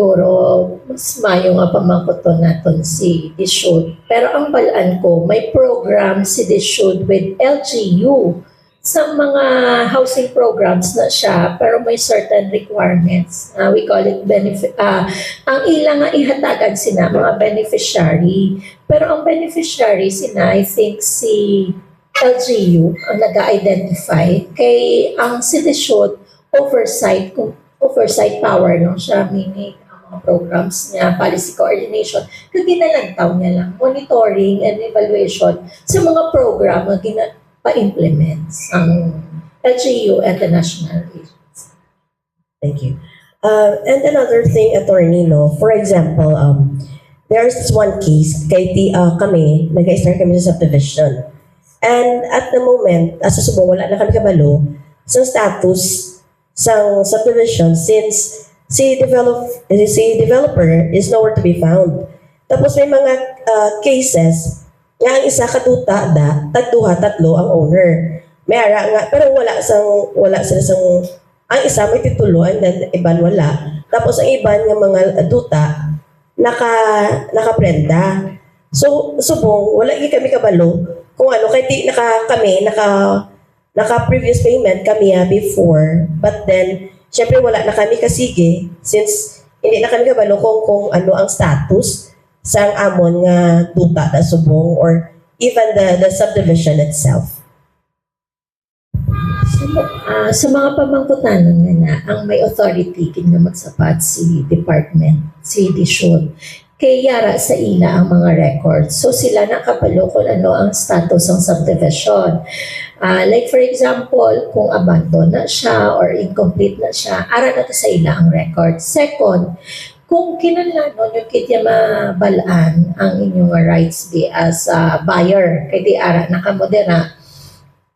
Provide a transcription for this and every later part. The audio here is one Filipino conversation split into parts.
siguro mas mayo nga pamangkoton naton si DSUD. Pero ang balaan ko, may program si DSUD with LGU sa mga housing programs na siya, pero may certain requirements. We call it benefit. Ang ilang nga ihatagan sina mga beneficiary. Pero ang beneficiary sina, I think si LGU ang nag-identify kay ang si DSUD oversight power no siya, meaning ang mga programs niya, policy coordination, kag ginalantaw niya lang monitoring and evaluation sa mga program na pa-implement ang LGU and the national agency. Thank you. And another thing, attorney, no, for example, there's this one case, kami, nag-start kami sa subdivision. And at the moment, as subong, wala na kami kabalo sa status sa subdivision since si developer is nowhere to be found. Tapos may mga cases nga ang isa kaduta tagduha tatlo ang owner. May ara nga pero wala sila sang ang isa may titulo and then iban wala. Tapos ang iban nga mga duta nakaprenda. So subong wala gi kami kabalo kung ano kay naka previous payment kami before, but then syempre wala na kami kasige since hindi na kami kabalo kung ano ang status sang amon nga duta da subong or even the subdivision itself. Sa mga pamangkutanon nga ang may authority kin nga magsapat si department, si DSUD, kay yara sa ila ang mga records. So sila nakabalo kung ano ang status ng subdivision. Like for example, kung abandon na siya or incomplete na siya, ara na to sa ila ang record. Second, kung kinalanon yung kiti mabalaan ang inyong rights di as buyer, kay di ara nakamodera,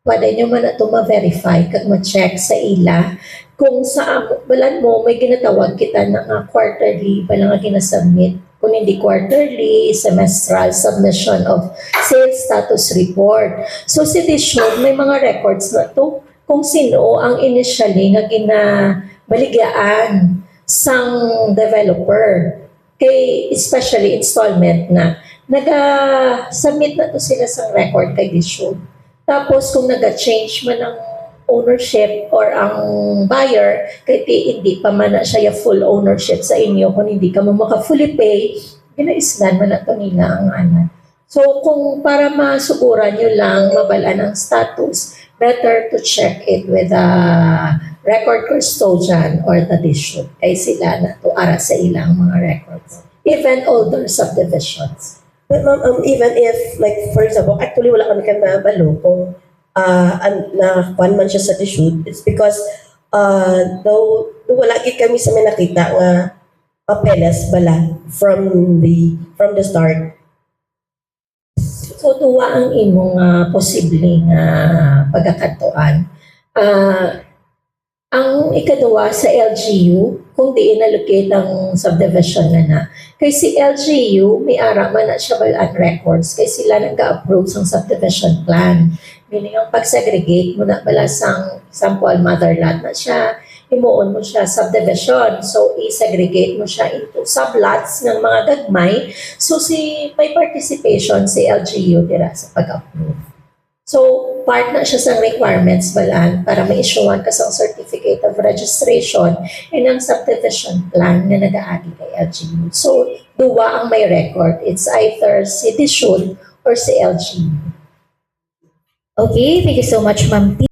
pwede nyo man ito ma-verify kag ma-check sa ila kung sa balan mo may ginatawag kita na quarterly balang nga ginasubmit. Kung hindi quarterly, semestral submission of sales status report. So si DSUD may mga records na to kung sino ang initially nga ginabaligaan sang developer. Kay especially installment na naga-submit na to sila sang record kay DSUD. Tapos kung naga-change man ang ownership or ang buyer, kaya hindi pa man na siya full ownership sa inyo, kung hindi ka mo maka-fully pay, ginaislan man na ito nila ang anan. So kung para masuguran nyo lang mabalaan ang status, better to check it with a record custodian or the DSUD. Kaya sila na to ara sa ilang mga records. Even older subdivisions. But ma'am, even if, like, for example, actually wala kami mabalo kung nakakuan man siya sa DSUD, it's because though wala gid kami sa may nakita nga papeles bala from the start. So tuwa ang imong posibleng pagkakatuan. Ang ikaduwa sa LGU, kung di inallocate ang subdivision na. Kay si LGU, may ara man na siya balaan records, kay sila nag-approve ng subdivision plan. Meaning ang pag-segregate mo na bala sang example, motherland na siya, imuon mo siya subdivision. So, i-segregate mo siya into sublots ng mga gagmay. So, may participation si LGU dira sa pag-approve. So, part na siya sa requirements balaan para ma-issuean ka sa certificate of registration and ang subdivision plan na nag-aagi kay LGU. So, duwa ang may record. It's either si DSUD or si LGU. Okay, thank you so much, Ma'am T.